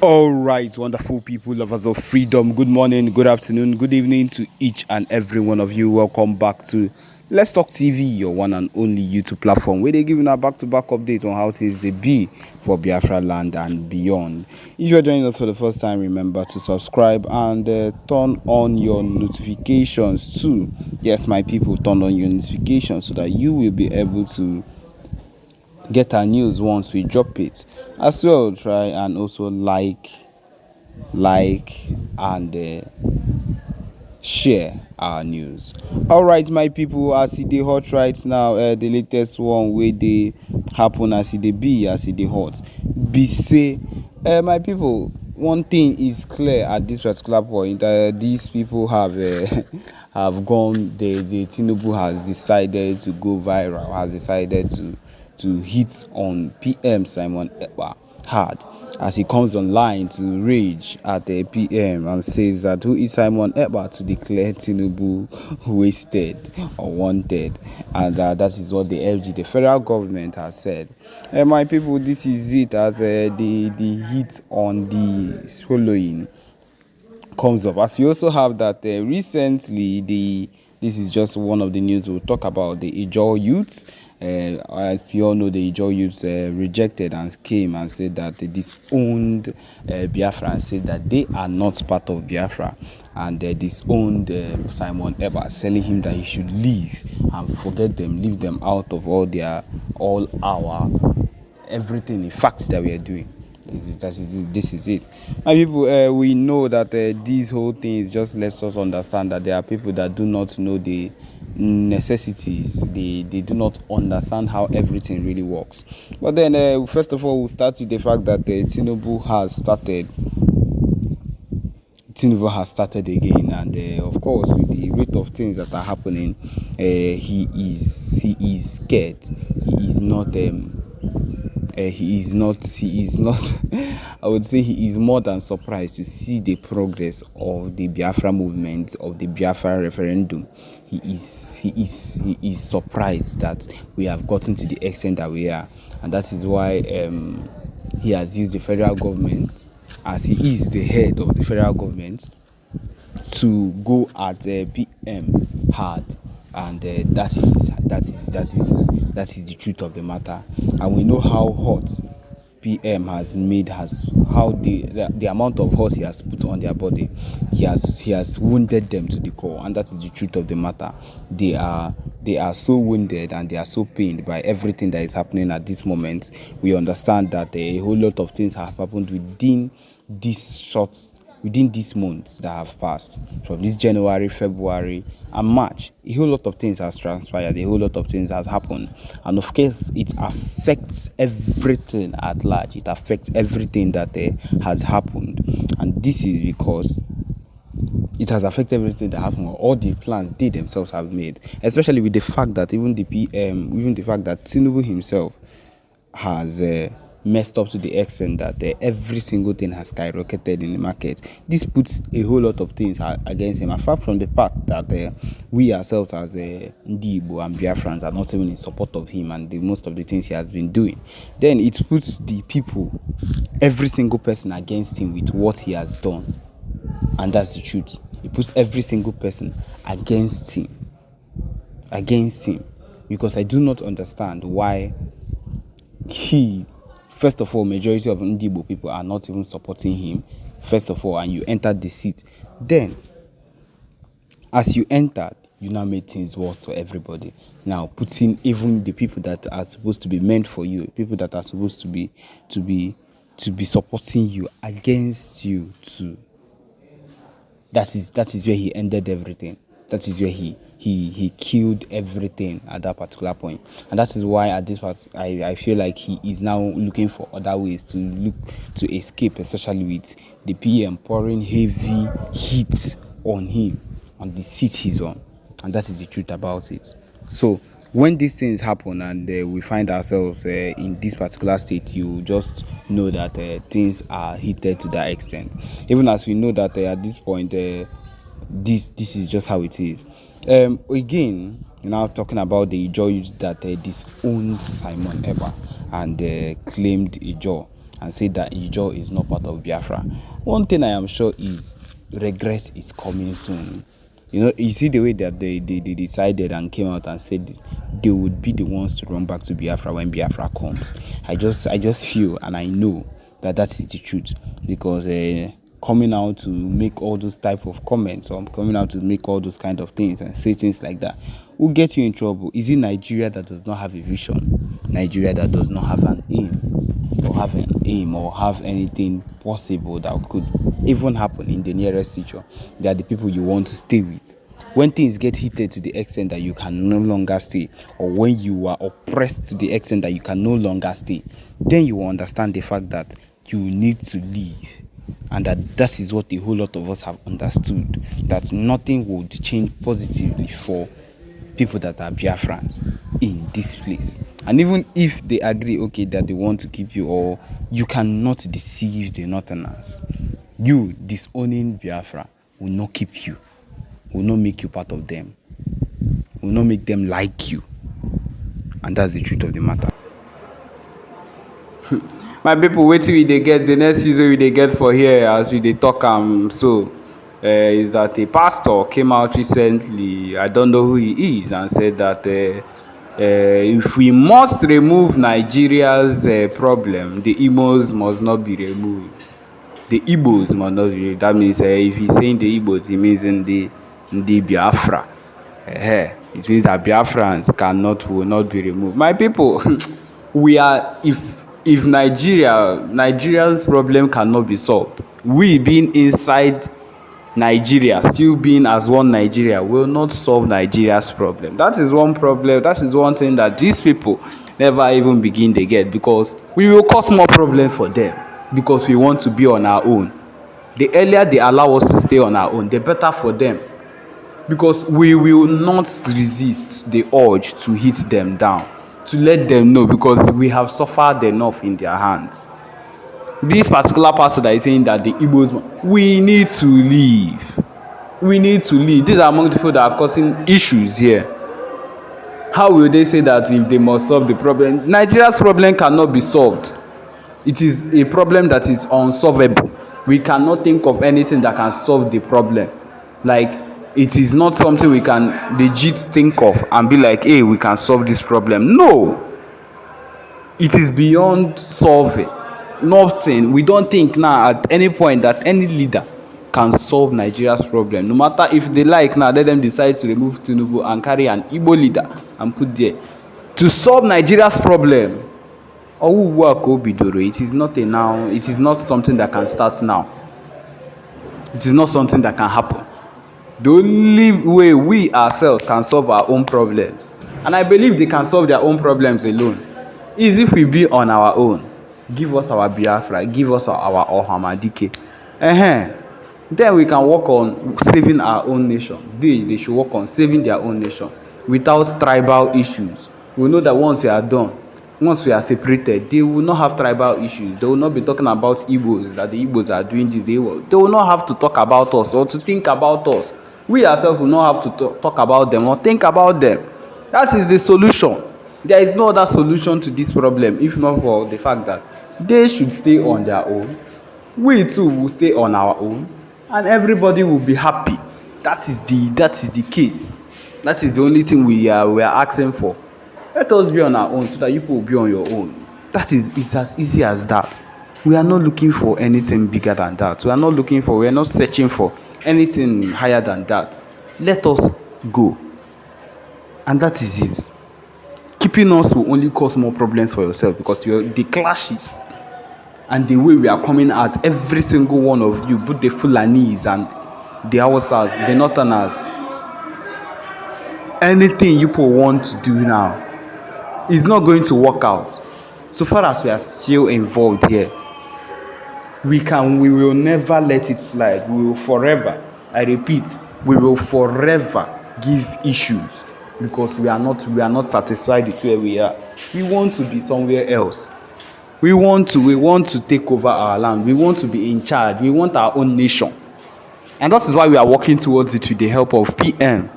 All right, wonderful people, lovers of freedom. Good morning, good afternoon, good evening to each and every one of you. Welcome back to Let's Talk TV, your one and only YouTube platform, where they giving a back-to-back update on how things they be for Biafra land and beyond. If you're joining us for the first time, remember to subscribe and turn on your notifications too. Yes, my people, turn on your notifications so that you will be able to get our news once we drop it. As well, try and also like and share our news. All right, my people, as it dey hot right now, the latest one where they happen as it dey be, as it dey hot be say, my people, one thing is clear at this particular point. These people have have gone. The Tinubu has decided to go viral, has decided to hit on PM Simon Ekpa hard as he comes online to rage at the PM and says that who is Simon Ekpa to declare Tinubu wasted or wanted, and that is what the FG, the federal government, has said. My people, this is it as the hit on the following comes up. As we also have that recently, this is just one of the news we'll talk about, the Ijaw youths. As we all know, the Ijaw youths rejected and came and said that they disowned Biafra and said that they are not part of Biafra, and they disowned Simon Ekpa, telling him that he should leave and forget them, leave them out of all our everything, in fact, that we are doing. This is it. My people, we know that this whole thing is just lets us understand that there are people that do not know the necessities. They do not understand how everything really works. But then, first of all, we'll start with the fact that Tinubu has started again, and of course, with the rate of things that are happening, he is scared. He is not I would say he is more than surprised to see the progress of the Biafra movement, of the Biafra referendum. He is surprised that we have gotten to the extent that we are, and that is why he has used the federal government, as he is the head of the federal government, to go at PM hard, and that is the truth of the matter. And we know how hot PM has how the amount of hurt he has put on their body. He has wounded them to the core, and that is the truth of the matter. They are so wounded and they are so pained by everything that is happening at this moment. We understand that a whole lot of things have happened within these months that have passed, from this January, February, and March. A whole lot of things has transpired, a whole lot of things has happened, and of course it affects everything at large. It affects everything that has happened, and this is because it has affected everything that happened, all the plans they themselves have made, especially with the fact that even the fact that Tinubu himself has messed up to the extent that every single thing has skyrocketed in the market. This puts a whole lot of things against him, apart from the fact that we ourselves as Ndibo and Biafrans are not even in support of him and most of the things he has been doing. Then it puts the people, every single person, against him with what he has done, and that's the truth. It puts every single person against him, because I do not understand why first of all, majority of Ndibo people are not even supporting him, first of all, and you entered the seat. Then, as you entered, you now made things worse for everybody. Now, putting even the people that are supposed to be meant for you, people that are supposed to be supporting you, against you too. That is where he ended everything. That is where he killed everything at that particular point. And that is why at this part I feel like he is now looking for other ways to escape, especially with the PM pouring heavy heat on him, on the seat he's on. And that is the truth about it. So when these things happen and we find ourselves in this particular state, you just know that things are heated to that extent. Even as we know that at this point, this is just how it is. Again, now talking about the Ijaw that disowned Simon Ekpa and claimed Ijaw. and say that Ijaw is not part of Biafra. One thing I am sure is regret is coming soon. You see the way that they decided and came out and said they would be the ones to run back to Biafra when Biafra comes. I just feel and I know that is the truth, because coming out to make all those type of comments or coming out to make all those kind of things and say things like that will get you in trouble. Is it Nigeria that does not have a vision? Nigeria that does not have an aim or have anything possible that could even happen in the nearest future? They are the people you want to stay with. When things get heated to the extent that you can no longer stay, or when you are oppressed to the extent that you can no longer stay, then you will understand the fact that you need to leave. And that is what a whole lot of us have understood, that nothing would change positively for people that are Biafrans in this place. And even if they agree, okay, that they want to keep you, or you cannot deceive the Northerners. You disowning Biafra will not keep you, will not make you part of them, will not make them like you. And that's the truth of the matter. My people, wait till they get the next user they get for here as we they talk is that a pastor came out recently, I don't know who he is, and said that if we must remove Nigeria's problem, the Igbos must not be removed. The Igbos must not be removed. That means if he's saying the Igbos, he means in the Biafra. It means that Biafrans will not be removed. My people, if Nigeria's problem cannot be solved, we being inside Nigeria, still being as one Nigeria, will not solve Nigeria's problem. That is one problem. That is one thing that these people never even begin to get, because we will cause more problems for them because we want to be on our own. The earlier they allow us to stay on our own, the better for them, because we will not resist the urge to hit them down, to let them know, because we have suffered enough in their hands. This particular pastor that is saying that the Igbos, we need to leave. We need to leave. These are among the people that are causing issues here. How will they say that if they must solve the problem? Nigeria's problem cannot be solved. It is a problem that is unsolvable. We cannot think of anything that can solve the problem. Like, it is not something we can legit think of and be like, hey, we can solve this problem. No. It is beyond solving. Nothing. We don't think now at any point that any leader can solve Nigeria's problem. No matter if they like now, let them decide to remove Tinubu and carry an Igbo leader and put there to solve Nigeria's problem. It is not a now. It is not something that can start now. It is not something that can happen. The only way we ourselves can solve our own problems, and I believe they can solve their own problems alone, is if we be on our own. Give us our Biafra, give us our Ohamadike. Then we can work on saving our own nation. They should work on saving their own nation without tribal issues. We know that once we are done, once we are separated, they will not have tribal issues. They will not be talking about Igbos, that the Igbos are doing this. They will not have to talk about us or to think about us. We ourselves will not have to talk about them or think about them. That is the solution. There is no other solution to this problem, if not for the fact that they should stay on their own. We too will stay on our own, and everybody will be happy. That is the case. That is the only thing we are asking for. Let us be on our own so that you will be on your own. That is, it's as easy as that. We are not looking for anything bigger than that. We are not searching for anything higher than that. Let us go. And that is it. Keeping us will only cause more problems for yourself, because the clashes and the way we are coming at every single one of you, both the Fulanis and the Hausas, the Northerners, anything you people want to do now is not going to work out. So far as we are still involved here, we will never let it slide. We will forever, I repeat, we will forever give issues, because we are not satisfied with where we are. We want to be somewhere else. We want to take over our land. We want to be in charge. We want our own nation. And that is why we are working towards it with the help of PM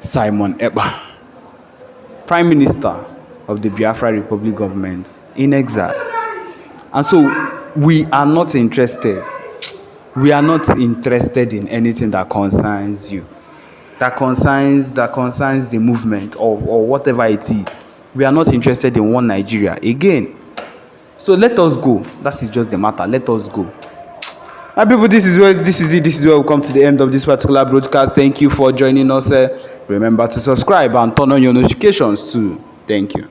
Simon Ekpa, Prime Minister of the Biafra Republic government in exile. And so we are not interested. We are not interested in anything that concerns you, that concerns the movement, or whatever it is. We are not interested in one Nigeria again. So let us go. That is just the matter. Let us go. My people, this is where we come to the end of this particular broadcast. Thank you for joining us. Remember to subscribe and turn on your notifications too. Thank you.